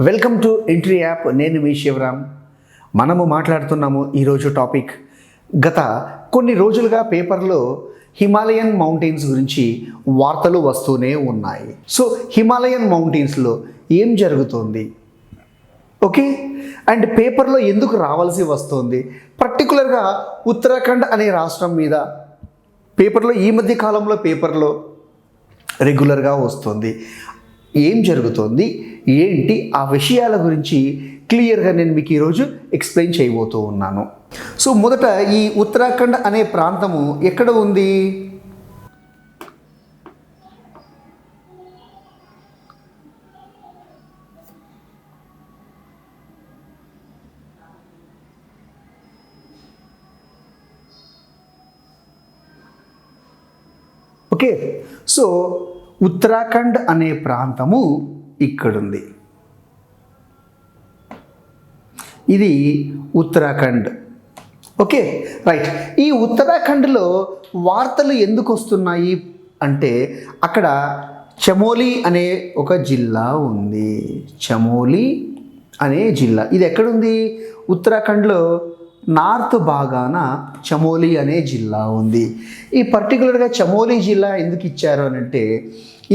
Welcome to entry app. నేను మీ శివరామ్. మనము మాట్లాడుతున్నాము ఈరోజు టాపిక్. గత కొన్ని రోజులుగా పేపర్లో హిమాలయన్ మౌంటైన్స్ గురించి వార్తలు వస్తూనే ఉన్నాయి. సో హిమాలయన్ మౌంటైన్స్లో ఏం జరుగుతోంది, ఓకే, అండ్ పేపర్లో ఎందుకు రావాల్సి వస్తుంది, పర్టికులర్గా ఉత్తరాఖండ్ అనే రాష్ట్రం మీద పేపర్లో ఈ మధ్య కాలంలో పేపర్లో రెగ్యులర్గా వస్తుంది. ఏం జరుగుతుంది ఏంటి ఆ విషయాల గురించి క్లియర్గా నేను మీకు ఈరోజు ఎక్స్ప్లెయిన్ చేయబోతూ ఉన్నాను. సో మొదట ఈ ఉత్తరాఖండ్ అనే ప్రాంతము ఎక్కడ ఉంది? ఓకే, సో ఉత్తరాఖండ్ అనే ప్రాంతము ఇక్కడుంది. ఇది ఉత్తరాఖండ్. Okay, right. ఈ ఉత్తరాఖండ్లో వార్తలు ఎందుకు వస్తున్నాయి అంటే అక్కడ చమోలి అనే ఒక జిల్లా ఉంది. చమోలి అనే జిల్లా ఇది ఎక్కడుంది? ఉత్తరాఖండ్లో నార్త్ భాగాన చమోలి అనే జిల్లా ఉంది. ఈ పర్టికులర్గా చమోలి జిల్లా ఎందుకు ఇచ్చారు అని అంటే,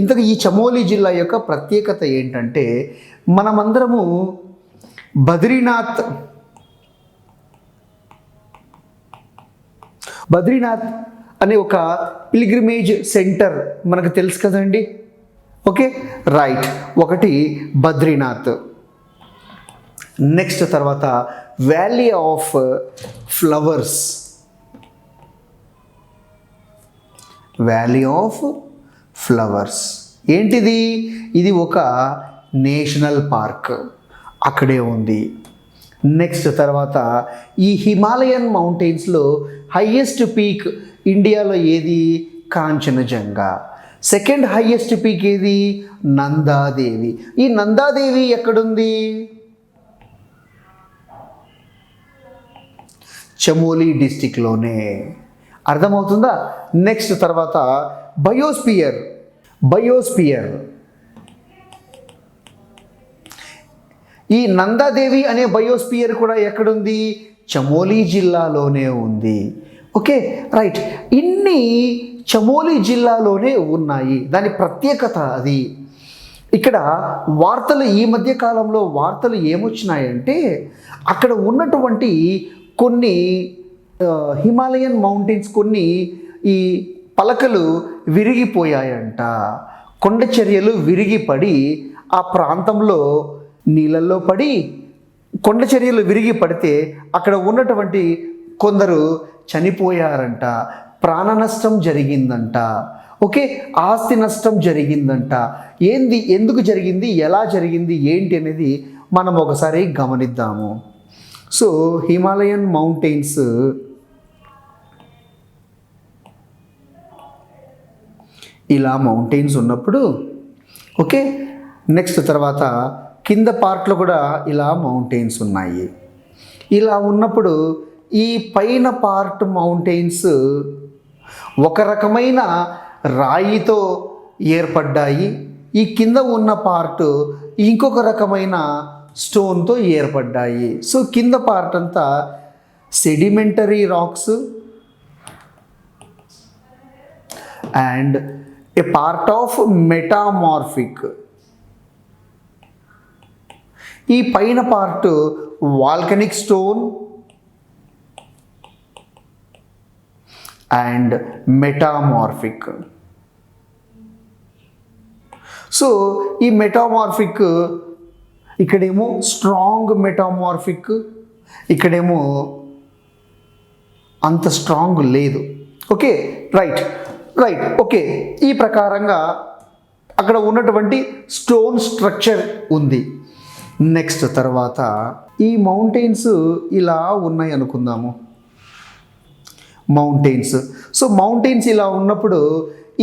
ఇంతకు ఈ చమోలి జిల్లా యొక్క ప్రత్యేకత ఏంటంటే, మనమందరము బద్రీనాథ్ అనే ఒక పిల్గ్రిమేజ్ సెంటర్ మనకు తెలుసు కదండి. Okay, right. ఒకటి బద్రీనాథ్, నెక్స్ట్ తర్వాత valley of flowers, valley of flowers ఏంటిది? ఇది ఒక నేషనల్ పార్క్, అక్కడే ఉంది. నెక్స్ట్ తర్వాత ఈ హిమాలయన్ మౌంటైన్స్లో హైయెస్ట్ పీక్ ఇండియాలో ఏది? కాంచనజంగా. సెకండ్ హైయెస్ట్ పీక్ ఏది? నందాదేవి. ఈ నందాదేవి ఎక్కడుంది? చమోలి డిస్టిక్లోనే. అర్థమవుతుందా? నెక్స్ట్ తర్వాత బయోస్పియర్. ఈ నందాదేవి అనే బయోస్పియర్ కూడా ఎక్కడుంది? చమోలి జిల్లాలోనే ఉంది. Okay, right. ఇన్ని చమోలి జిల్లాలోనే ఉన్నాయి. దాని ప్రత్యేకత అది. ఇక్కడ వార్తలు ఈ మధ్య కాలంలో వార్తలు ఏమొచ్చినాయంటే, అక్కడ ఉన్నటువంటి కొన్ని హిమాలయన్ మౌంటైన్స్ కొన్ని ఈ పలకలు విరిగిపోయాయంట. కొండ చర్యలు విరిగిపడి ఆ ప్రాంతంలో నీళ్ళల్లో పడి కొండ చర్యలు విరిగి పడితే అక్కడ ఉన్నటువంటి కొందరు చనిపోయారంట. ప్రాణ నష్టం జరిగిందంట. ఓకే, ఆస్తి నష్టం జరిగిందంట. ఎందుకు జరిగింది, ఎలా జరిగింది, ఏంటి అనేది మనం ఒకసారి గమనిద్దాము. సో హిమాలయన్ మౌంటైన్స్ ఇలా మౌంటైన్స్ ఉన్నప్పుడు, ఓకే, నెక్స్ట్ తర్వాత కింద పార్ట్లో కూడా ఇలా మౌంటైన్స్ ఉన్నాయి. ఇలా ఉన్నప్పుడు ఈ పైన పార్ట్ మౌంటైన్స్ ఒక రకమైన రాయితో ఏర్పడ్డాయి. ఈ కింద ఉన్న పార్ట్ ఇంకొక రకమైన స్టోన్తో ఏర్పడ్డాయి. సో కింద పార్ట్ అంతా sedimentary rocks and A part of metamorphic. ఈ పైన part volcanic stone and metamorphic. So ఈ మెటామార్ఫిక్ ఇక్కడేమో స్ట్రాంగ్ మెటామార్ఫిక్, ఇక్కడేమో అంత స్ట్రాంగ్ లేదు. Okay, right. ఓకే, ఈ ప్రకారంగా అక్కడ ఉన్నటువంటి స్టోన్ స్ట్రక్చర్ ఉంది. నెక్స్ట్ తర్వాత ఈ మౌంటైన్స్ ఇలా ఉన్నాయి అనుకుందాము. మౌంటైన్స్, సో మౌంటైన్స్ ఇలా ఉన్నప్పుడు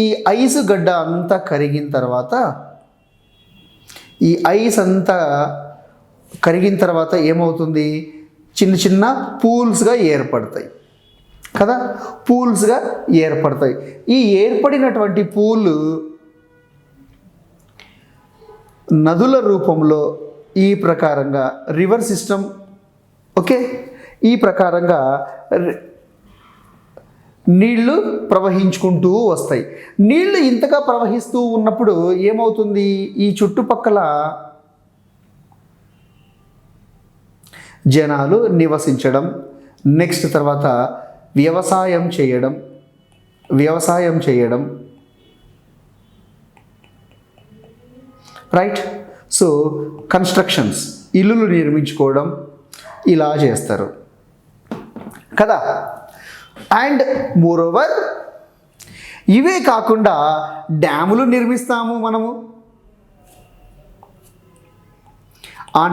ఈ ఐస్ గడ్డ అంతా కరిగిన తర్వాత, ఈ ఐస్ అంతా కరిగిన తర్వాత ఏమవుతుంది? చిన్న చిన్న పూల్స్గా ఏర్పడతాయి కదా, పూల్స్గా ఏర్పడతాయి. ఈ ఏర్పడినటువంటి పూలు నదుల రూపంలో ఈ ప్రకారంగా రివర్ సిస్టమ్, ఓకే, ఈ ప్రకారంగా నీళ్లు ప్రవహించుకుంటూ వస్తాయి. నీళ్లు ఇంతగా ప్రవహిస్తూ ఉన్నప్పుడు ఏమవుతుంది, ఈ చుట్టుపక్కల జనాలు నివసించడం, నెక్స్ట్ తర్వాత వ్యవసాయం చేయడం, రైట్. సో కన్స్ట్రక్షన్స్, ఇల్లులు నిర్మించుకోవడం ఇలా చేస్తారు కదా. అండ్ మోరోవర్ ఇవే కాకుండా డ్యాములు నిర్మిస్తాము మనము. ఆ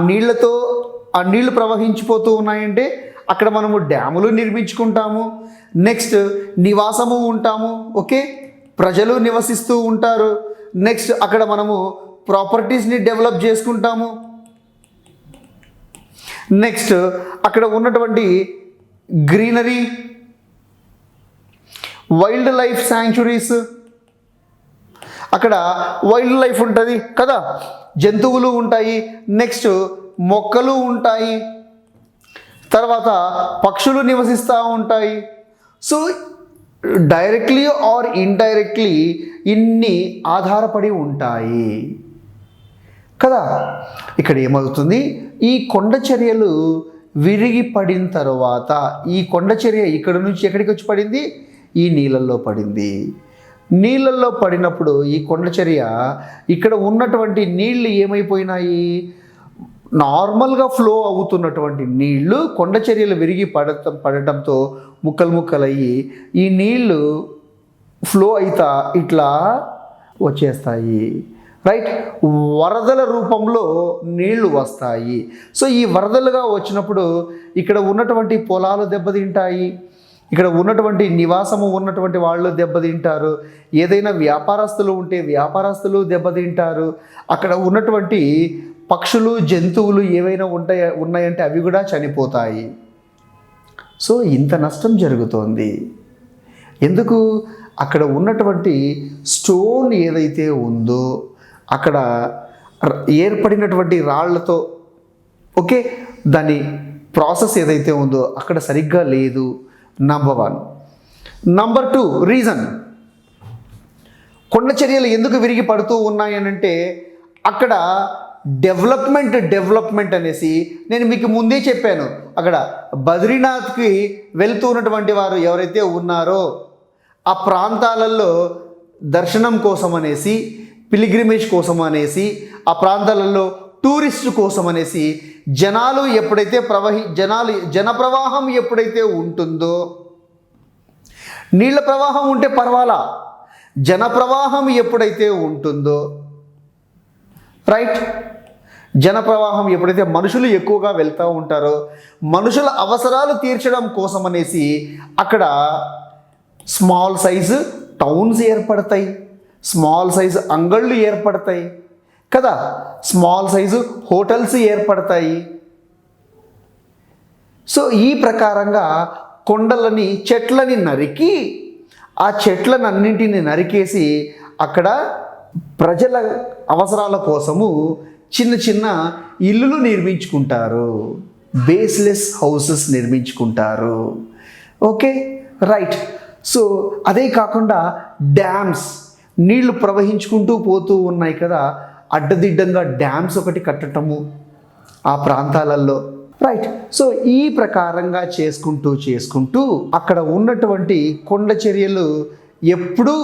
నీళ్లు ప్రవహించిపోతూ ఉన్నాయంటే అక్కడ మనము డ్యాములు నిర్మించుకుంటాము. నెక్స్ట్ నివాసము ఉంటాము, ఓకే, ప్రజలు నివసిస్తూ ఉంటారు. నెక్స్ట్ అక్కడ మనము ప్రాపర్టీస్ని డెవలప్ చేసుకుంటాము. నెక్స్ట్ అక్కడ ఉన్నటువంటి గ్రీనరీ, వైల్డ్ లైఫ్ శాంక్చురీస్, అక్కడ వైల్డ్ లైఫ్ ఉంటుంది కదా, జంతువులు ఉంటాయి, నెక్స్ట్ మొక్కలు ఉంటాయి, తర్వాత పక్షులు నివసిస్తూ ఉంటాయి. సో డైరెక్ట్లీ ఆర్ ఇండైరెక్ట్లీ ఇన్ని ఆధారపడి ఉంటాయి కదా. ఇక్కడ ఏమవుతుంది, ఈ కొండ చర్యలు విరిగి పడిన తర్వాత ఈ కొండ చర్య ఇక్కడ నుంచి ఎక్కడికి వచ్చి పడింది, ఈ నీళ్ళల్లో పడింది. నీళ్ళల్లో పడినప్పుడు ఈ కొండ చర్య ఇక్కడ ఉన్నటువంటి నీళ్లు ఏమైపోయినాయి, నార్మల్గా ఫ్లో అవుతున్నటువంటి నీళ్లు కొండ చర్యలు విరిగి పడటంతో ముక్కలయ్యి ఈ నీళ్లు ఫ్లో అవుతా ఇట్లా వచ్చేస్తాయి, రైట్. వరదల రూపంలో నీళ్లు వస్తాయి. సో ఈ వరదలుగా వచ్చినప్పుడు ఇక్కడ ఉన్నటువంటి పొలాలు దెబ్బతింటాయి, ఇక్కడ ఉన్నటువంటి నివాసము ఉన్నటువంటి వాళ్ళు దెబ్బతింటారు, ఏదైనా వ్యాపారస్తులు ఉంటే వ్యాపారస్తులు దెబ్బతింటారు, అక్కడ ఉన్నటువంటి పక్షులు జంతువులు ఏవైనా ఉన్నాయంటే అవి కూడా చనిపోతాయి. సో ఇంత నష్టం జరుగుతోంది ఎందుకు, అక్కడ ఉన్నటువంటి స్టోన్ ఏదైతే ఉందో అక్కడ ఏర్పడినటువంటి రాళ్లతో, ఓకే, దాని ప్రాసెస్ ఏదైతే ఉందో అక్కడ సరిగ్గా లేదు. నంబర్ 1. నంబర్ 2 రీజన్, కొండ చర్యలు ఎందుకు విరిగి పడుతూ ఉన్నాయనంటే అక్కడ డెవలప్మెంట్ అనేసి నేను మీకు ముందే చెప్పాను. అక్కడ బద్రీనాథ్కి వెళ్తూ ఉన్నటువంటి వారు ఎవరైతే ఉన్నారో ఆ ప్రాంతాలలో దర్శనం కోసం అనేసి, పిలిగ్రిమేజ్ కోసం అనేసి, ఆ ప్రాంతాలలో టూరిస్ట్ కోసం అనేసి జనాలు ఎప్పుడైతే జన ప్రవాహం ఎప్పుడైతే ఉంటుందో, నీళ్ళ ప్రవాహం ఉంటే పర్వాలా, జన ప్రవాహం ఎప్పుడైతే ఉంటుందో, రైట్, జన ప్రవాహం ఎప్పుడైతే మనుషులు ఎక్కువగా వెళ్తూ ఉంటారో మనుషుల అవసరాలు తీర్చడం కోసం అనేసి అక్కడ స్మాల్ సైజు టౌన్స్ ఏర్పడతాయి, స్మాల్ సైజు అంగళ్ళు ఏర్పడతాయి కదా, స్మాల్ సైజు హోటల్స్ ఏర్పడతాయి. సో ఈ ప్రకారంగా కొండలని చెట్లని నరికి ఆ చెట్లనన్నింటిని నరికేసి అక్కడ ప్రజల అవసరాల కోసము చిన్న చిన్న ఇల్లులు నిర్మించుకుంటారు, బేస్లెస్ హౌసెస్ నిర్మించుకుంటారు, ఓకే, రైట్. సో అదే కాకుండా డ్యామ్స్, నీళ్లు ప్రవహించుకుంటూ పోతూ ఉన్నాయి కదా, అడ్డదిడ్డంగా డ్యామ్స్ ఒకటి కట్టటము ఆ ప్రాంతాలలో, రైట్. సో ఈ ప్రకారంగా చేసుకుంటూ అక్కడ ఉన్నటువంటి కొండ చర్యలు ఎప్పుడూ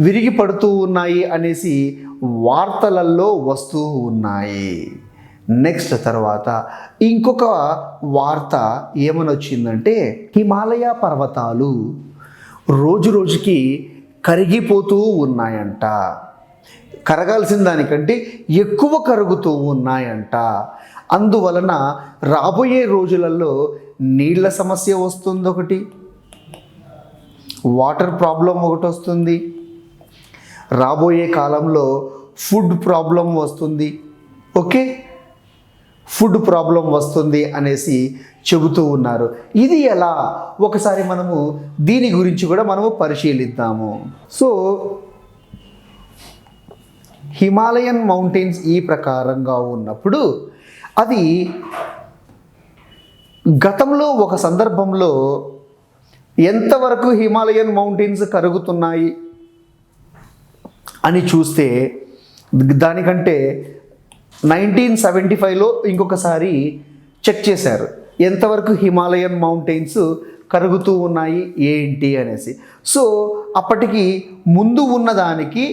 విరిగి పడుతూ ఉన్నాయి అనేసి వార్తలలో వస్తూ ఉన్నాయి. నెక్స్ట్ తర్వాత ఇంకొక వార్త ఏమని వచ్చిందంటే హిమాలయ పర్వతాలు రోజు రోజుకి కరిగిపోతూ ఉన్నాయంట, కరగాల్సిన దానికంటే ఎక్కువ కరుగుతూ ఉన్నాయంట. అందువలన రాబోయే రోజులలో నీళ్ళ సమస్య వస్తుంది, ఒకటి వాటర్ ప్రాబ్లం ఒకటి వస్తుంది, రాబోయే కాలంలో ఫుడ్ ప్రాబ్లం వస్తుంది, ఓకే, ఫుడ్ ప్రాబ్లం వస్తుంది అనేసి చెబుతూ ఉన్నారు. ఇది ఎలా, ఒకసారి మనము దీని గురించి కూడా మనము పరిశీలిద్దాము. సో హిమాలయన్ మౌంటైన్స్ ఈ ప్రకారంగా ఉన్నప్పుడు అది గతంలో ఒక సందర్భంలో ఎంతవరకు హిమాలయన్ మౌంటైన్స్ కరుగుతున్నాయి అని చూస్తే దానికంటే 1975లో ఇంకొకసారి చెక్ చేశారు ఎంతవరకు హిమాలయన్ మౌంటైన్స్ కరుగుతూ ఉన్నాయి ఏంటి అనేసి. సో అప్పటికి ముందు ఉన్నదానికి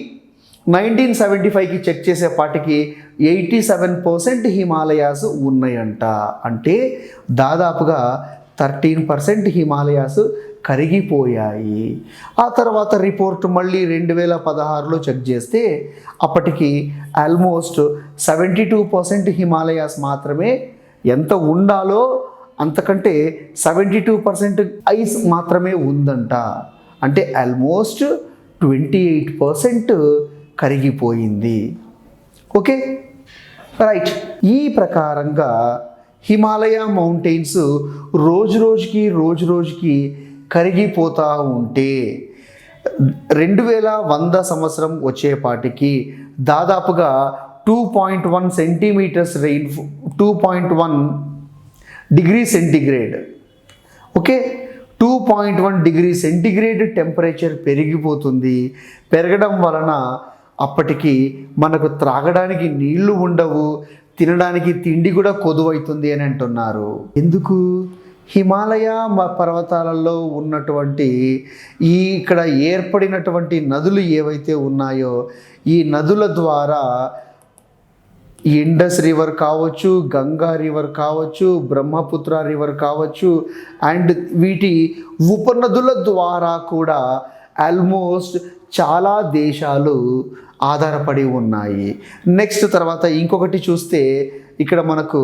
1975కి చెక్ చేసేపాటికి 87% హిమాలయాస్ ఉన్నాయంట. అంటే దాదాపుగా 13% హిమాలయాస్ కరిగిపోయాయి. ఆ తర్వాత రిపోర్ట్ మళ్ళీ 2016లో చెక్ చేస్తే అప్పటికి ఆల్మోస్ట్ 72% హిమాలయాస్ మాత్రమే ఎంత ఉండాలో అంతకంటే 72% ఐస్ మాత్రమే ఉందంట. అంటే ఆల్మోస్ట్ 28% కరిగిపోయింది. Okay right. ఈ ప్రకారంగా హిమాలయ మౌంటైన్స్ రోజు రోజుకి కరిగిపోతూ ఉంటే 2100 సంవత్సరం వచ్చేపాటికి దాదాపుగా 2.1 centimetres rain 2.1 degree centigrade okay 2.1 degree centigrade temperature పెరిగిపోతుంది. పెరగడం వలన అప్పటికి మనకు త్రాగడానికి నీళ్లు ఉండవు, తినడానికి తిండి కూడా కొదువైతుంది అని అంటున్నారు. ఎందుకు? హిమాలయ పర్వతాలలో ఉన్నటువంటి ఇక్కడ ఏర్పడినటువంటి నదులు ఏవైతే ఉన్నాయో ఈ నదుల ద్వారా ఇండస్ రివర్ కావచ్చు, గంగా రివర్ కావచ్చు, బ్రహ్మపుత్ర రివర్ కావచ్చు, అండ్ వీటి ఉపనదుల ద్వారా కూడా ఆల్మోస్ట్ చాలా దేశాలు ఆధారపడి ఉన్నాయి. నెక్స్ట్ తర్వాత ఇంకొకటి చూస్తే ఇక్కడ మనకు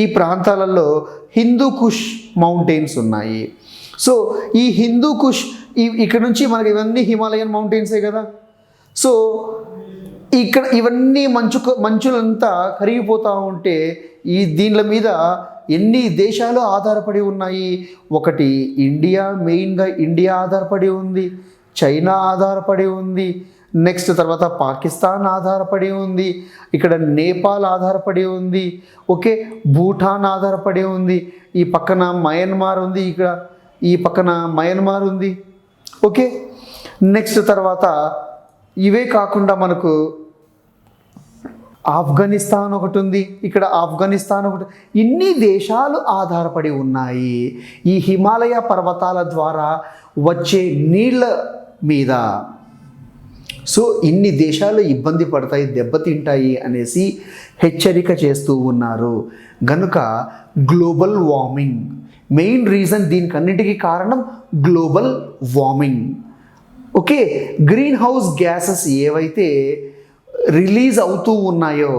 ఈ ప్రాంతాలలో హిందూ కుష్ మౌంటైన్స్ ఉన్నాయి. సో ఈ హిందూ కుష్ ఇక్కడ నుంచి మనకి ఇవన్నీ హిమాలయన్ మౌంటైన్సే కదా. సో ఇక్కడ ఇవన్నీ మంచులంతా కరిగిపోతూ ఉంటే దీనిల మీద ఎన్ని దేశాలు ఆధారపడి ఉన్నాయి? ఒకటి ఇండియా, మెయిన్గా ఇండియా ఆధారపడి ఉంది, చైనా ఆధారపడి ఉంది, నెక్స్ట్ తర్వాత పాకిస్తాన్ ఆధారపడి ఉంది, ఇక్కడ నేపాల్ ఆధారపడి ఉంది, ఓకే భూటాన్ ఆధారపడి ఉంది, ఈ పక్కన మయన్మార్ ఉంది, ఇక్కడ ఈ పక్కన మయన్మార్ ఉంది, ఓకే నెక్స్ట్ తర్వాత ఇవే కాకుండా మనకు ఆఫ్ఘనిస్తాన్ ఒకటి ఉంది, ఇక్కడ ఆఫ్ఘనిస్తాన్ ఒకటి, ఇన్ని దేశాలు ఆధారపడి ఉన్నాయి ఈ హిమాలయ పర్వతాల ద్వారా వచ్చే నీళ్ళ మీద. సో ఇన్ని దేశాలు ఇబ్బంది పడతాయి, దెబ్బతింటాయి అనేసి హెచ్చరిక చేస్తూ ఉన్నారు. గనుక గ్లోబల్ వార్మింగ్ మెయిన్ రీజన్, దీనికన్నిటికీ కారణం global warming. Okay greenhouse gases ఏవైతే రిలీజ్ అవుతూ ఉన్నాయో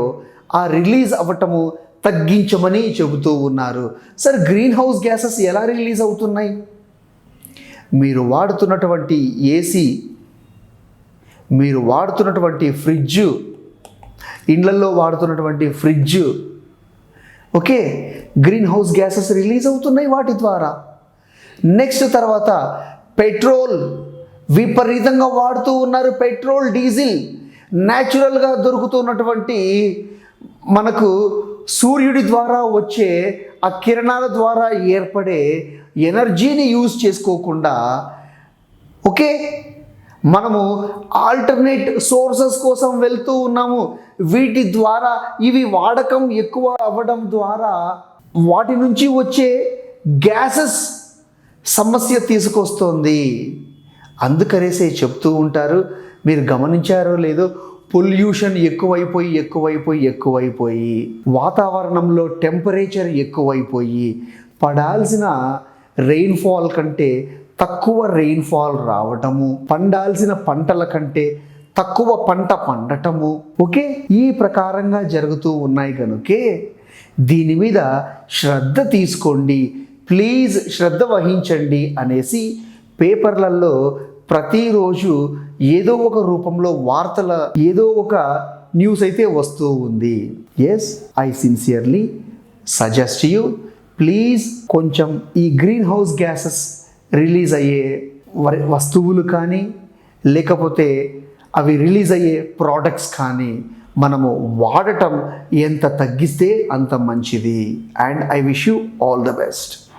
ఆ రిలీజ్ అవ్వటము తగ్గించమని చెబుతూ ఉన్నారు. సరే గ్రీన్ హౌస్ గ్యాసెస్ ఎలా రిలీజ్ అవుతున్నాయి? మీరు వాడుతున్నటువంటి ఏసీ, మీరు వాడుతున్నటువంటి ఫ్రిడ్జ్, ఇండ్లల్లో వాడుతున్నటువంటి fridge, okay greenhouse gases release అవుతున్నాయి వాటి ద్వారా. నెక్స్ట్ తర్వాత పెట్రోల్ విపరీతంగా వాడుతూ ఉన్నారు. పెట్రోల్, డీజిల్ న్యాచురల్గా దొరుకుతున్నటువంటి మనకు సూర్యుడి ద్వారా వచ్చే ఆ కిరణాల ద్వారా ఏర్పడే ఎనర్జీని యూజ్ చేసుకోకుండా ఓకే మనము ఆల్టర్నేట్ సోర్సెస్ కోసం వెళ్తూ ఉన్నాము. వీటి ద్వారా ఇవి వాడకం ఎక్కువ అవ్వడం ద్వారా వాటి నుంచి వచ్చే గ్యాసెస్ సమస్య తీసుకొస్తుంది. అందుకనేసే చెప్తూ ఉంటారు, మీరు గమనించారో లేదో, పొల్యూషన్ ఎక్కువైపోయి వాతావరణంలో టెంపరేచర్ ఎక్కువైపోయి పడాల్సిన రెయిన్ఫాల్ కంటే తక్కువ రెయిన్ఫాల్ రావటము, పండాల్సిన పంటల కంటే తక్కువ పంట పండటము ఓకే ఈ ప్రకారంగా జరుగుతూ ఉన్నాయి. కనుకే దీని మీద శ్రద్ధ తీసుకోండి, ప్లీజ్ శ్రద్ధ వహించండి అనేసి పేపర్లలో ప్రతిరోజు ఏదో ఒక రూపంలో వార్తల ఏదో ఒక న్యూస్ అయితే వస్తూ ఉంది. Yes I sincerely suggest you please కొంచెం ఈ గ్రీన్ హౌస్ గ్యాసెస్ రిలీజ్ అయ్యే వస్తువులు కానీ లేకపోతే అవి రిలీజ్ అయ్యే ప్రోడక్ట్స్ కానీ మనము వాడటం ఎంత తగ్గిస్తే అంత మంచిది. And I wish you all the best.